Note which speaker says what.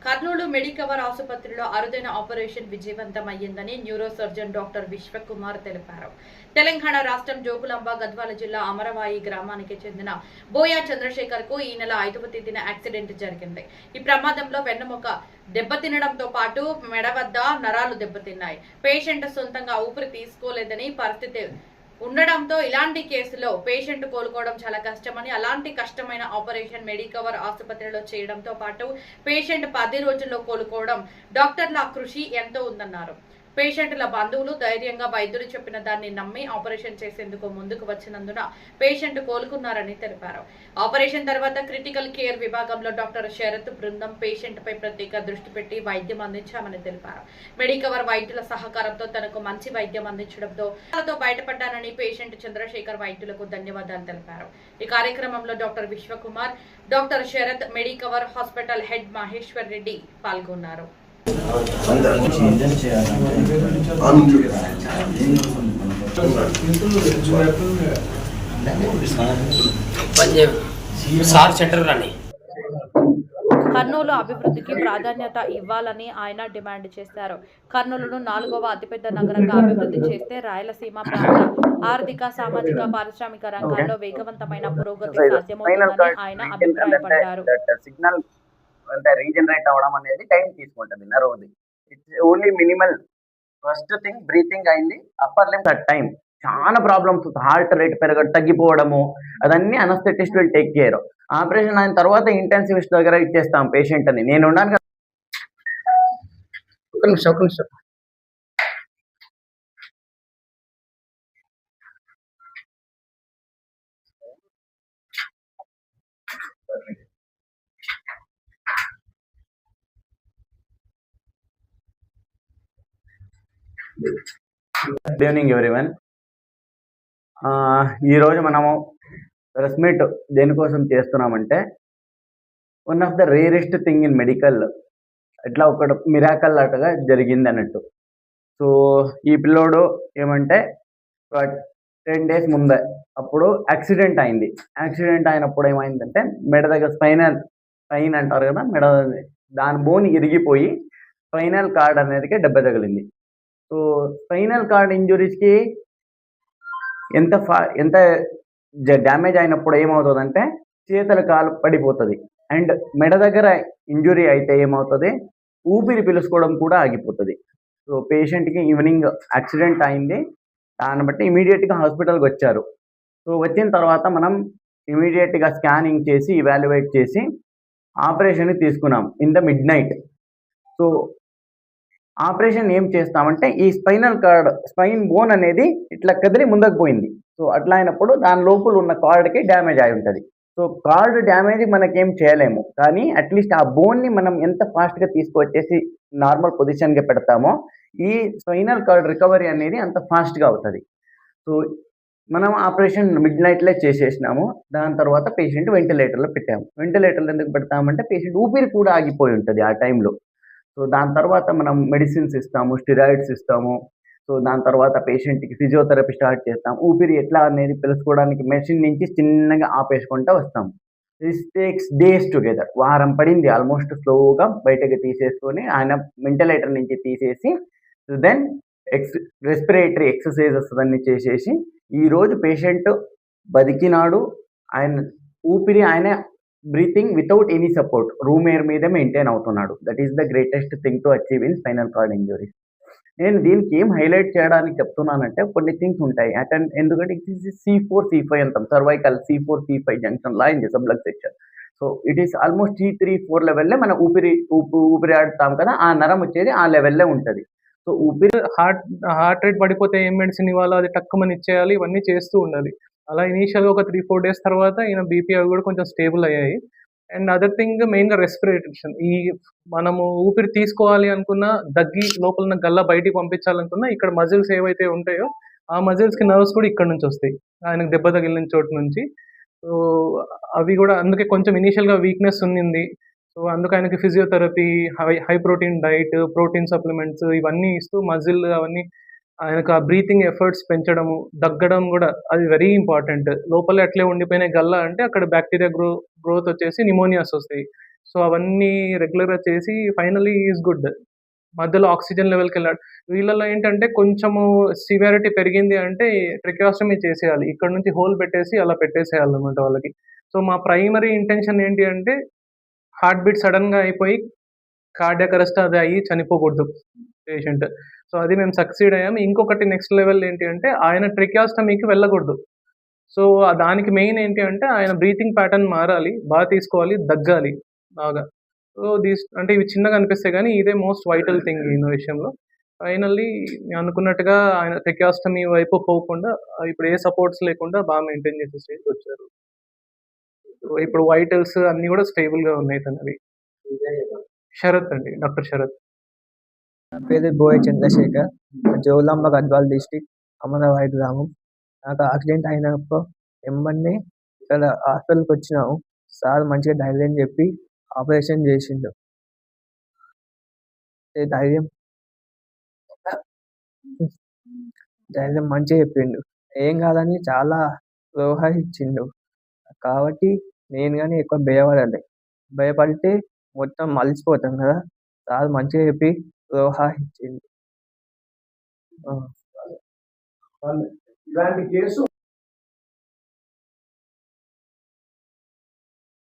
Speaker 1: Kurnool Medicover ఆసుపత్రిలో అరుదైన operation విజయవంతమయ్యిందని న్యూరో సర్జన్ డాక్టర్ విశ్వకుమార్ తెలిపారు. తెలంగాణ రాష్ట్రం జోగులాంబ గద్వాల జిల్లా అమరవాయి గ్రామానికి చెందిన బోయా చంద్రశేఖర్ కు ఈ నెల 5వ తేదీన యాక్సిడెంట్ జరిగింది. ఈ ప్రమాదంలో వెన్నెముక దెబ్బతినడంతో పాటు మెడ వద్ద నరాలు దెబ్బతిన్నాయి. పేషెంట్ సొంతంగా ఊపిరి తీసుకోలేదని పరిస్థితి ఉండడంతో ఇలాంటి కేసులో పేషెంట్ కోలుకోవడం చాలా కష్టమని, అలాంటి కష్టమైన ఆపరేషన్ మెడికవర్ ఆసుపత్రిలో చేయడంతో పాటు పేషెంట్ 10 రోజుల్లో కోలుకోవడం డాక్టర్ల కృషి ఎంతో ఉందన్నారు. పేషెంట్ల బంధువులు ధైర్యంగా వైద్యులు చెప్పిన దాన్ని నమ్మి ఆపరేషన్ చేసేందుకు ముందుకు వచ్చినందున పేషెంట్ కోలుకున్నారని తెలిపారు. ఆపరేషన్ తర్వాత క్రిటికల్ కేర్ విభాగంలో డాక్టర్ శరత్ బృందం పేషెంట్ పై ప్రత్యేక దృష్టి పెట్టి వైద్యం అందించామని తెలిపారు. మెడికవర్ వైద్యుల సహకారంతో తనకు మంచి వైద్యం అందించడంతో బయటపడ్డానని పేషెంట్ చంద్రశేఖర్ వైద్యులకు ధన్యవాదాలు తెలిపారు. ఈ కార్యక్రమంలో doctor Vishwakumar, doctor Sarath, Medicover hospital head Maheshwar Reddy పాల్గొన్నారు. కర్నూలు అభివృద్ధికి ప్రాధాన్యత ఇవ్వాలని ఆయన డిమాండ్ చేశారు. కర్నూలును 4వ అతిపెద్ద నగరంగా అభివృద్ధి చేస్తే రాయలసీమ ప్రాంత ఆర్థిక, సామాజిక, పారిశ్రామిక రంగాల్లో వేగవంతమైన పురోగతి సాధ్యమవుతుందని ఆయన అభిప్రాయపడ్డారు.
Speaker 2: అంటే రీజనరేట్ అవ్వడం అనేది టైం తీసుకుంటుంది నరోది. It's only minimal. First thing breathing అయింది, అప్పర్ లింబ్ అట్ టైం చాలా ప్రాబ్లమ్స్, హార్ట్ రేట్ తగ్గిపోవడము, అదన్నీ anaesthetist will take care. Operation అయిన తర్వాత ఇంటెన్సివిస్ట్ దగ్గర ఇచ్చేస్తాం పేషెంట్ అని. నేను ఉన్నాను కదా. ఒక నిమిషం. Good evening everyone. ఈరోజు మనము ప్రెస్ మీట్ దేనికోసం చేస్తున్నామంటే, one of the rarest thing in medical ఇట్లా ఒక మిరాకల్ లాగా జరిగింది అన్నట్టు. సో ఈ పిల్లోడు ఏమంటే 10 days ముందే అప్పుడు యాక్సిడెంట్ అయింది. యాక్సిడెంట్ అయినప్పుడు ఏమైందంటే మెడ దగ్గర స్పైన్ అంటారు కదా, మెడ దాని బోన్ ఇరిగిపోయి స్పైనల్ కార్డ్ అనేది దెబ్బ తగిలింది. సో స్పైనల్ కార్డ్ ఇంజురీస్కి ఎంత డ్యామేజ్ అయినప్పుడు ఏమవుతుందంటే చేతుల కాలు పడిపోతుంది. అండ్ మెడ దగ్గర ఇంజురీ అయితే ఏమవుతుంది, ఊపిరి పీల్చుకోవడం కూడా ఆగిపోతుంది. సో పేషెంట్కి ఈవినింగ్ యాక్సిడెంట్ అయింది, దాన్ని బట్టి ఇమీడియట్గా హాస్పిటల్కి వచ్చారు. సో వచ్చిన తర్వాత మనం ఇమీడియట్గా స్కానింగ్ చేసి ఇవాల్యుయేట్ చేసి ఆపరేషన్కి తీసుకున్నాం in the mid night. So operation ఏం చేస్తామంటే, ఈ స్పైన్ బోన్ అనేది ఇట్లా కదిలి ముందుకు పోయింది. సో అట్లా అయినప్పుడు దాని లోపల ఉన్న కార్డ్కి డ్యామేజ్ అయి ఉంటుంది. సో కార్డ్ డ్యామేజ్ మనకేం చేయలేము, కానీ అట్లీస్ట్ ఆ బోన్ని మనం ఎంత ఫాస్ట్గా తీసుకొచ్చేసి నార్మల్ పొజిషన్గా పెడతామో ఈ స్పైనల్ కార్డ్ రికవరీ అనేది అంత ఫాస్ట్గా అవుతుంది. సో మనం ఆపరేషన్ మిడ్ నైట్లో చేసేసినాము. దాని తర్వాత పేషెంట్ వెంటిలేటర్లో పెట్టాము. వెంటిలేటర్లో ఎందుకు పెడతామంటే పేషెంట్ ఊపిరి కూడా ఆగిపోయి ఉంటుంది ఆ టైంలో. సో దాని తర్వాత మనం మెడిసిన్స్ ఇస్తాము, స్టిరాయిడ్స్ ఇస్తాము. సో దాని తర్వాత పేషెంట్కి ఫిజియోథెరపీ స్టార్ట్ చేస్తాం. ఊపిరి ఎట్లా అనేది తెలుసుకోవడానికి మెషిన్ నుంచి చిన్నగా ఆపేసుకుంటూ వస్తాము. This takes days together. వారం పడింది ఆల్మోస్ట్. స్లోగా బయటకు తీసేసుకొని ఆయన వెంటిలేటర్ నుంచి తీసేసి దెన్ రెస్పిరేటరీ ఎక్సర్సైజెస్ అన్నీ చేసేసి ఈరోజు పేషెంట్ బతికినాడు. ఆయన ఊపిరి ఆయన breathing without any support room air మీదే మెయింటైన్ అవుతున్నాడు. That is the greatest thing to achieve in spinal cord injuries. నేను దీనికి ఏం హైలైట్ చేయడానికి చెప్తున్నానంటే, కొన్ని థింగ్స్ ఉంటాయి ఎందుకంటే ఇట్ ఈస్ C4 C5 అంటాం, సర్వైకల్ C4 C5 జంక్షన్ లా in the subluxation. So it is almost T3 4 లెవెల్లే మన ఊపిరి ఆడుతాం కదా, ఆ నరం వచ్చేది ఆ లెవెల్లే ఉంటుంది. సో ఊపిరి
Speaker 3: హార్ట్ రేట్ పడిపోతే ఏం మెడిసిన్ ఇవ్వాలో అది టక్కుమని ఇచ్చేయాలి, ఇవన్నీ చేస్తూ ఉండాలి. అలా ఇనీషియల్గా ఒక 3-4 days తర్వాత ఈయన బీపీ అవి కూడా కొంచెం స్టేబుల్ అయ్యాయి. అండ్ అదర్ థింగ్ మెయిన్గా రెస్పిరేషన్. ఈ మనము ఊపిరి తీసుకోవాలి అనుకున్నా, దగ్గి లోపల ఉన్న గల్లా బయటికి పంపించాలనుకున్నా, ఇక్కడ మజిల్స్ ఏవైతే ఉంటాయో ఆ మజిల్స్కి నర్వ్స్ కూడా ఇక్కడ నుంచి వస్తాయి, ఆయనకు దెబ్బ తగిలిన చోటు నుంచి. సో అవి కూడా అందుకే కొంచెం ఇనీషియల్గా వీక్నెస్ ఉన్నింది. సో అందుకు ఆయనకి physiotherapy, high protein diet, protein supplements ఇవన్నీ ఇస్తూ మజిల్ అవన్నీ ఆయనకు ఆ బ్రీతింగ్ ఎఫర్ట్స్ పెంచడము, దగ్గడం కూడా అది వెరీ ఇంపార్టెంట్. లోపల అట్లే ఉండిపోయిన గల్లా అంటే అక్కడ బ్యాక్టీరియా గ్రోత్ వచ్చేసి నిమోనియాస్ వస్తాయి. సో అవన్నీ రెగ్యులర్గా చేసి ఫైనలీ ఈజ్ గుడ్. మధ్యలో ఆక్సిజన్ లెవెల్కి వెళ్ళాడు. వీళ్ళలో ఏంటంటే కొంచెము సివియారిటీ పెరిగింది అంటే ట్రెకియోస్టమీ చేసేయాలి. ఇక్కడ నుంచి హోల్ పెట్టేసి అలా పెట్టేసేయాలన్నమాట వాళ్ళకి. సో మా ప్రైమరీ ఇంటెన్షన్ ఏంటి అంటే హార్ట్ బీట్ సడన్గా అయిపోయి కార్డియాక్ అరెస్ట్ అది అయ్యి చనిపోకూడదు పేషెంట్. సో అది మేము సక్సీడ్ అయ్యాము. ఇంకొకటి నెక్స్ట్ లెవెల్ ఏంటి అంటే ఆయన ట్రెకియోస్టమీకి వెళ్ళకూడదు. సో దానికి మెయిన్ ఏంటి అంటే ఆయన బ్రీతింగ్ ప్యాటర్న్ మారాలి, బాగా తీసుకోవాలి, దగ్గాలి బాగా. సో అంటే ఇవి చిన్నగా అనిపిస్తాయి కానీ ఇదే మోస్ట్ వైటల్ థింగ్ ఈ విషయంలో. ఫైనల్లీ నేను అనుకున్నట్టుగా ఆయన ట్రెకియోస్టమీ వైపు పోకుండా ఇప్పుడు ఏ సపోర్ట్స్ లేకుండా బాగా మెయింటైన్ చేసే స్టేజ్కి వచ్చారు. సో ఇప్పుడు వైటల్స్ అన్నీ కూడా స్టేబుల్గా ఉన్నాయి తనవి. శరత్ అండి, డాక్టర్ శరత్.
Speaker 4: నా పేరు బోయ చంద్రశేఖర్. జోగులాంబ గద్వాల్ డిస్టిక్, అమరవాయి గ్రామం. నాకు యాక్సిడెంట్ అయినప్పుడు ఎమ్మన్నే ఇక్కడ హాస్పిటల్కి వచ్చినాము. సార్ మంచిగా ధైర్యం చెప్పి ఆపరేషన్ చేసిండు. ధైర్యం ధైర్యం మంచిగా చెప్పిండు. ఏం కాదని చాలా ప్రోత్సహించిండు. కాబట్టి నేను కానీ ఎక్కువ భయపడలే. భయపడితే మొత్తం మలిసిపోతాం కదా. సార్ మంచిగా చెప్పి ప్రోత్సహించిండు.
Speaker 2: ఇలాంటి కేసు